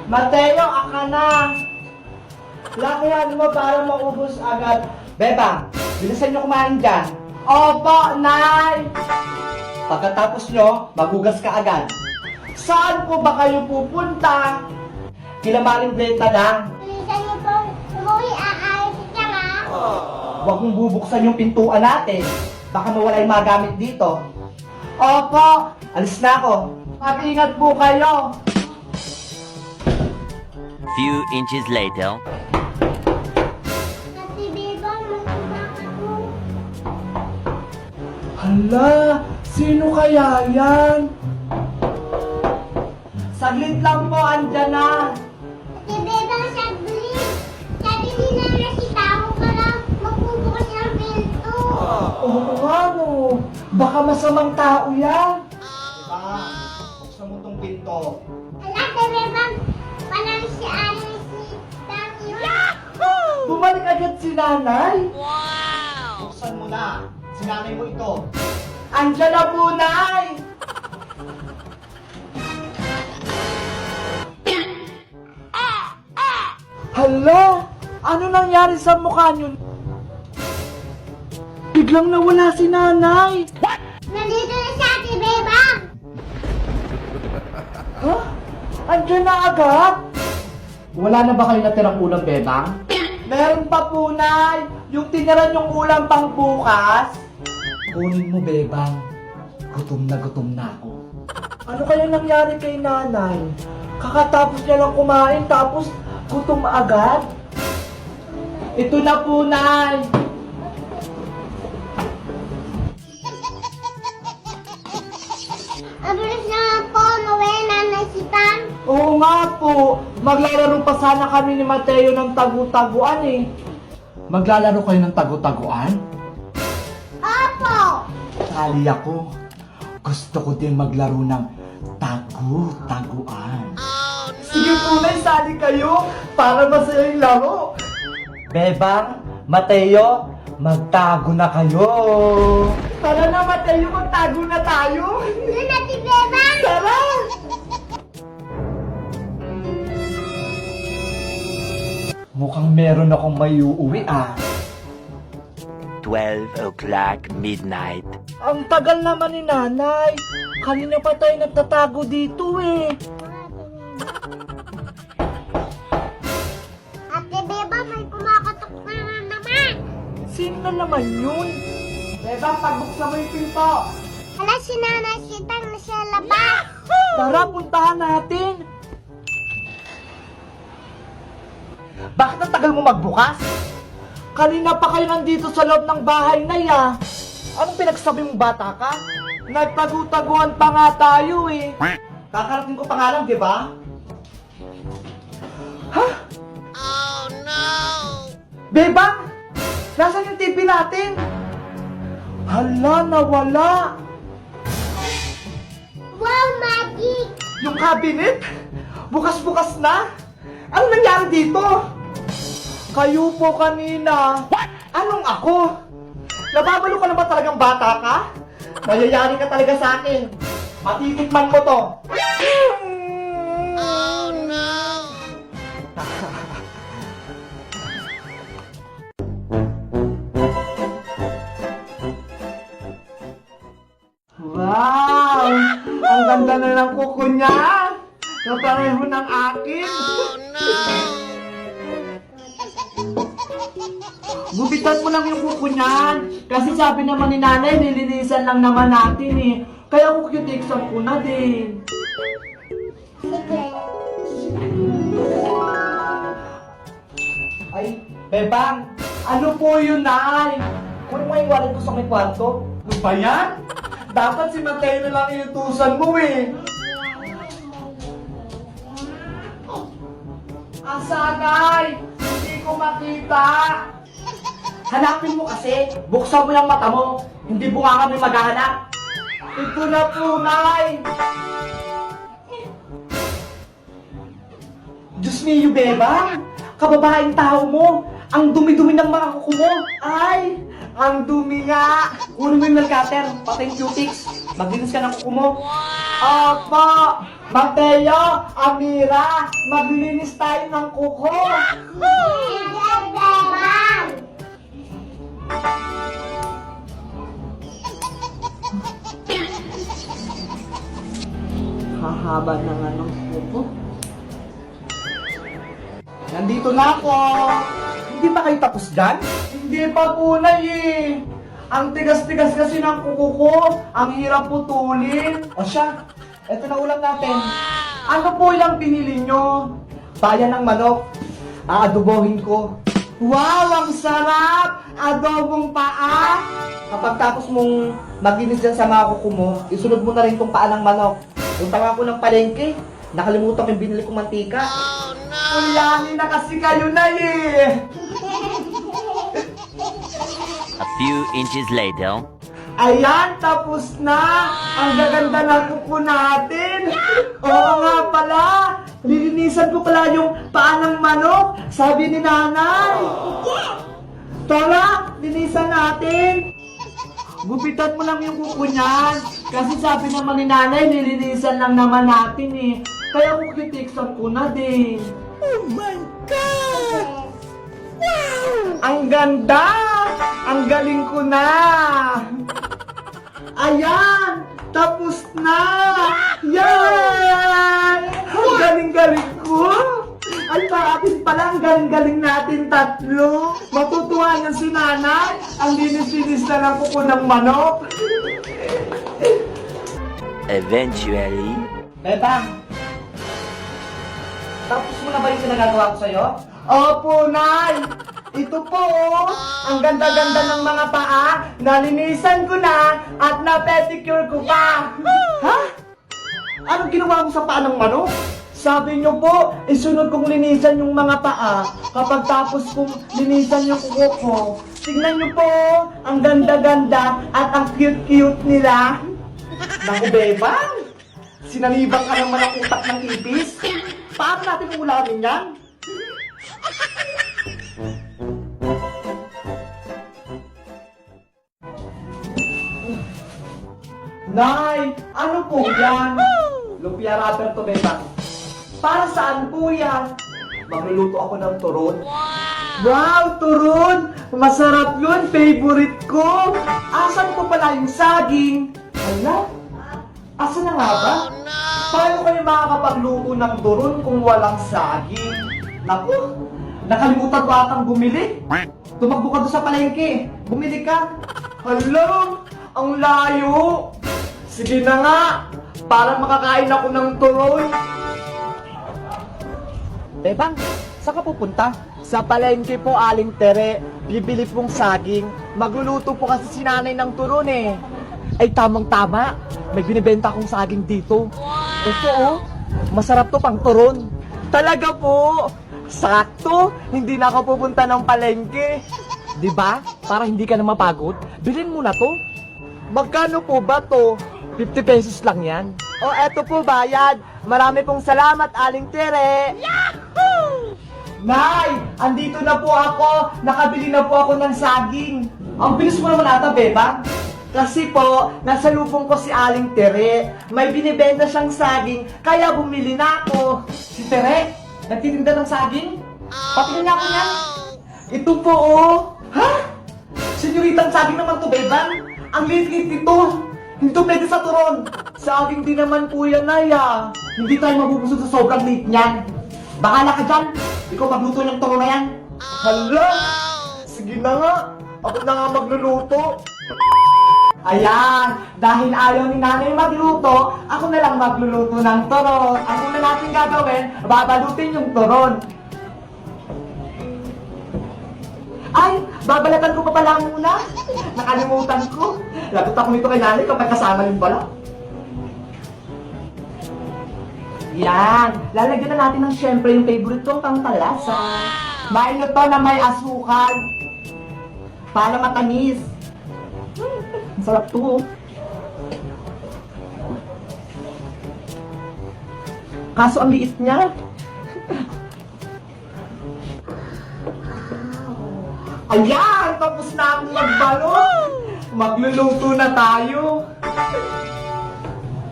Mateo, aka na! Lakihan mo para maubos agad. Bebang, bilisan nyo kumain dyan. Opo, Nay! Pagkatapos nyo, magugas ka agad. Saan po ba kayo pupunta? Kila Maring Bleta lang. Bilisan niyo po, umuwi, aalis ka nga. Huwag mong bubuksan yung pintuan natin. Baka mawala yung mga gamit dito. Opo, alis na ako. Mag-ingat po kayo. Few inches later. Ate Beba, masama ako. Hala, sino kaya yan? Saglit lang po, andyan na. Ate Beba, saglit. Sabi ni Nana si Tao para magbubukas ng pinto. Oo nga no, baka masamang tao yan. Diba, buksan mo tong pinto. Ala, Ate Beba, parang si Alice si Tati. Bumalik agad si nanay. Buksan mo na, si nanay mo ito. Andyan na po, Nay! Hala! Ano nangyari sa mukha niyo? Biglang nawala si nanay! Nandito na si Ate Beba. Ha? Andyan na agad? Wala na ba kayo natirang ulam, Bebang? Meron pa po, Nay! Yung tiniran yung ulam pang bukas. Kunin mo, Bebang. Gutom na ako. Ano kaya nangyari kay nanay? Kakatapos niya lang kumain, tapos gutom agad? Ito na po, Nay! Abilis na nga po, umuwi, Nana si Tang. Oo nga po, maglalaro pa sana kami ni Mateo ng tagu-taguan eh. Maglalaro kayo ng tagu-taguan? Opo. Sali ako. Gusto ko din maglaro ng tagu-taguan. Sige po, Nay, sali kayo para masaya yung laro. Bebang, Mateo, magtago na kayo. Tara na, Mateo, magtago na tayo. Doon, Ate Beba. Tara! Mukhang meron akong may uuwi ah. 12 o'clock midnight. Ang tagal naman ni nanay. Kanina pa tayo nagtatago dito eh. Ate Beba, may kumakatok na naman. Sino na naman yun? Bebang, pagbuksan mo yung pinto. Hala, si Nana si Tang na siya labas. Tara, puntahan natin. Bakit ang tagal mo magbukas? Kanina pa kayo nandito sa loob ng bahay na ya. Anong pinagsabi mong bata ka? Nagtagu-taguan pa nga tayo eh. Kakarating ko pa nga lang, di ba? Ha? Oh no! Bebang! Nasaan yung TV natin? Hala, nawala! Wow, magic! Yung cabinet? Bukas-bukas na? Ano nangyari dito? Kayo po kanina. What? Anong ako? Nababalo ka na ba talagang bata ka? Mayayari ka talaga sa akin. Matitikman mo to. Oh no! Wow! Ang ganda na ng kuko niya! Napareho ng akin! Oh no! Gupitan mo lang yung kuko niyan! Kasi sabi naman ni nanay, nilinisan lang naman natin eh. Kaya kukutiksan ko na din. Sige. Ay, Bebang! Ano po yun, Nay? Kung may wallet ko sa may kwarto, ano ba yan? Dapat si Mateo na lang inutusan mo eh. Asa, Nay? Hindi ko makita. Hanapin mo kasi. Buksan mo yung mata mo. Hindi bunga kami maghahanap. Ito na po, Nay. Diyos niyo, Bebang. Kababaeng tao mo. Ang dumi-dumi ng mga kuko mo. Ay, ang dumi nga. Kunin mo yung nail cutter, pati yung cutics. Maglinis ka ng kuko mo. Apa. Mateo, Amira, maglilinis tayo ng kuko. Bebang! Hahaba na nga ng kuko. Nandito na ako. Hindi pa kayo tapos dyan? Hindi pa po na eh. Ang tigas-tigas kasi ng kuko ko. Ang hirap putulin. O siya, eto na ulam natin. Ano po yung pinili nyo? Bayan ng manok. Aadobohin ko. Wow, ang sarap! Adobong paa! Kapag tapos mong maginis dyan sa mga kuko mo, isunod mo na rin tong paa ng manok. Punta nga ako ng palengke. Nakalimutan ko yung binili kong mantika. Oh no! Kulyani na kasi kayo na eh! A few inches later. Ayan, tapos na! Ang gaganda ng kuko natin! Oo nga pala! Lilinisan ko pala yung paa ng manok! Sabi ni nanay! Tara, linisan natin! Gupitan mo lang yung kuko niyan! Kasi sabi naman ni nanay, nilinisan lang naman natin eh! Kaya kukitiksan ko na din! Oh my God! Wow! Ang ganda! Ang galing ko na! Ayan! Tapos na! Yan! Ang galing-galing ko! At atin pala, ang galing-galing natin tatlo! Matutuwa niya si nanay! Ang linis-linis na lang kuko ng manok! Eventually. Bebang! Tapos mo na ba yung sinagagawa ko sa'yo? Opo, Nay! Ito po, oh, ang ganda-ganda ng mga paa, nalinisan ko na at na-pedicure ko pa. Ha? Anong ginawa mo sa paa ng manok? Sabi niyo po, isunod kong linisan yung mga paa kapag tapos kong linisan yung kuko ko. Tingnan niyo po, ang ganda-ganda at ang cute-cute nila. Naku, Bebang! Sinalibang ka naman ang utak ng ipis. Paano natin ulamin yan? Nay! Ano po yan? Lumpia wrapper to, Bebang. Para saan po yan? Magluluto ako ng turon. Wow, turon! Masarap yun! Favorite ko! Asan po pala yung saging? Hala? Asan na nga ba? Paano kayo makakapagluto ng turon kung walang saging? Naku! Nakalimutan ko atang bumili. Tumakbo ka doon sa palengke. Bumili ka. Hala! Ang layo! Sige na nga! Para makakain ako ng turon. Bebang, saan ka pupunta? Sa palengke po, Aling Tere. Bibili pong saging. Magluluto po kasi si nanay ng turon eh. Ay, tamang-tama. May binibenta akong saging dito. Ito oh, masarap to pang turon. Talaga po. Sakto, hindi na ako pupunta ng palengke. Diba? Para hindi ka na mapagod, bilhin mo na to. Magkano po ba to? 50 pesos lang yan. O, eto po bayad. Marami pong salamat, Aling Tere. Yahoo! Nay, andito na po ako. Nakabili na po ako ng saging. Ang bilis mo naman ata, Beba. Kasi po, nasa lupong ko si Aling Tere. May binibenta siyang saging, kaya bumili na ako. Si Tere, nagtitinda ng saging? Patingin niya ako yan. Ito po, oh. Ha? Senyoritang saging naman to, Beba. Ang liit-liit nito. Hindi to pwede sa turon. Saging din naman po yan, Naya. Hindi tayo mabubusog sa sobrang liit niyan. Bahala ka dyan. Ikaw magluto ng turon na yan. Hala! Sige na nga. Ako na nga magluluto. Ayan, dahil ayaw ni nanay magluto, ako na lang magluluto ng turon. Ang una natin gagawin, babalutin yung turon. Ay, babalatan ko pa pala muna. Nakalimutan ko. Lagot ako nito kay nanay kapag kasama rin pala. Yan, lalagyan na natin ng syempre yung favorite kong pangtalasa. Maino to na may asukal. Para matamis. Ang sarap to. Kaso ang liit niya. Ayan! Tapos na akong magbalot! Magluluto na tayo!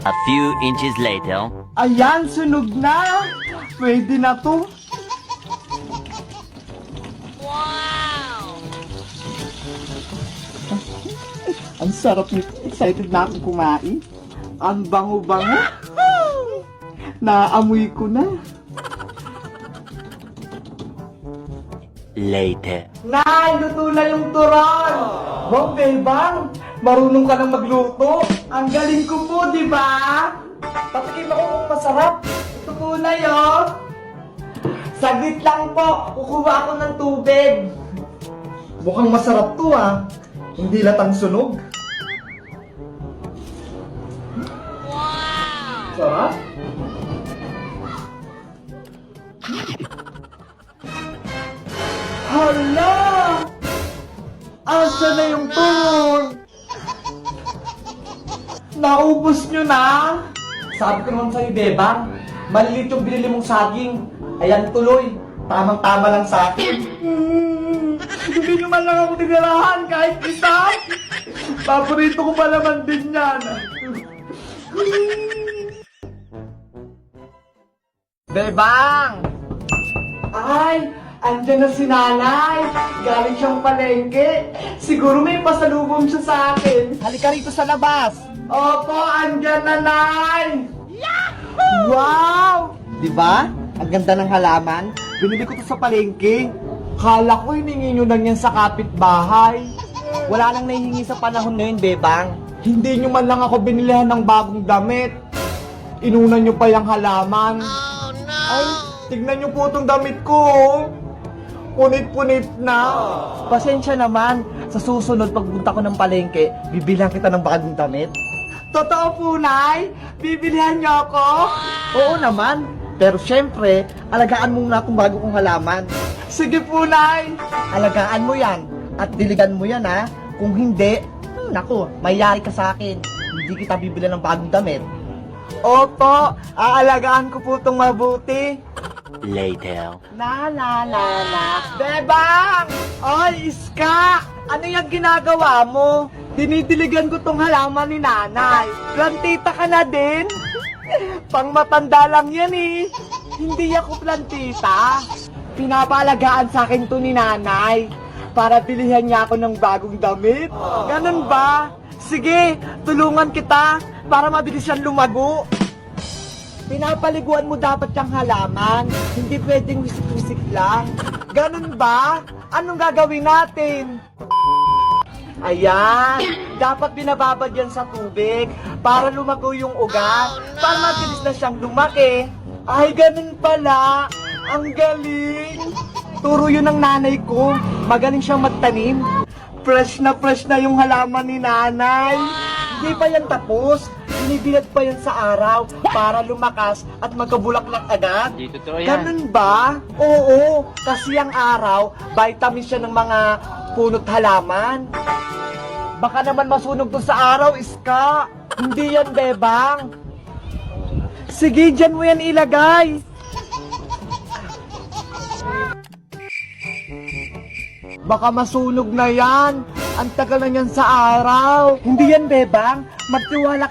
A few inches later. Ayan, sunog na. Pwede na to. Ang sarap nito. Excited na akong kumain. Ang bango-bango. Naamoy ko na. Later. Nay, luto na yung turon. Wow, Bebang, marunong ka nang magluto. Ang galing ko po, di ba? Patikim ako kung masarap. Ito po na yun. Saglit lang po, kukuha ako ng tubig. Mukhang masarap to ah. Hindi latang sunog. Sarap? Hala! Asa na yung turon? Naubos nyo na? Sabi ko naman sa'yo, Bebang, malilit yung binili mong saging. Ayan tuloy, tamang-tama lang sa akin. Hindi nyo man lang ako tinirahan kahit isa. Paborito ko pa naman din yan. Bebang! Ay, andyan na si nanay. Galing siyang palengke. Siguro may pasalubong siya sa akin. Halika rito sa labas. Opo, andyan na, nay. Yahoo! Wow! Diba? Ang ganda ng halaman. Binili ko to sa palengke. Kala ko hiningi nyo lang yan sa kapitbahay. Wala nang nahihingi sa panahon ngayon, Bebang. Hindi nyo man lang ako binilihan ng bagong damit. Inuna nyo pa yung halaman. Ay, tignan nyo po itong damit ko. Punit-punit na. Pasensya naman. Sa susunod pagpunta ko ng palengke, bibilihan kita ng bagong damit. Totoo po, Nay? Bibilihan niyo ako? Oo naman. Pero syempre, alagaan mo muna itong bago kong halaman. Sige po, Nay. Alagaan mo yan. At diligan mo yan, ha? Kung hindi, naku, mayayari ka sa akin. Hindi kita bibilihan ng bagong damit. Opo, aalagaan ko po itong mabuti. Later. Na. Bebang! Oy, Iska! Ano yung ginagawa mo? Dinidiligan ko tong halaman ni nanay. Plantita ka na din? Pang matanda lang yan eh. Hindi ako plantita. Pinapalagaan sa akin to ni nanay. Para bilihan niya ako ng bagong damit. Ganun ba? Sige, tulungan kita para mabilis siyang lumago. Pinapaliguan mo dapat yung halaman. Hindi pwedeng wisik-wisik lang. Ganun ba? Anong gagawin natin? Ayan. Dapat binababad yan sa tubig para lumago yung ugat. Para mabilis na siyang lumaki. Ay, ganun pala. Ang galing. Turo yun ng nanay ko. Magaling siyang magtanim. Fresh na yung halaman ni nanay. Hindi pa yan tapos. Binibilad pa yan sa araw para lumakas at magkabulaklak agad. Hindi totoo yan. Ganun ba? Oo, kasi ang araw, vitamins siya ng mga punot halaman. Baka naman masunog to sa araw, Iska. Hindi yan, Bebang. Sige, dyan mo yan ilagay. Baka masunog na yan. Ang tagal na yan sa araw. Hindi yan, Bebang. Magtiwala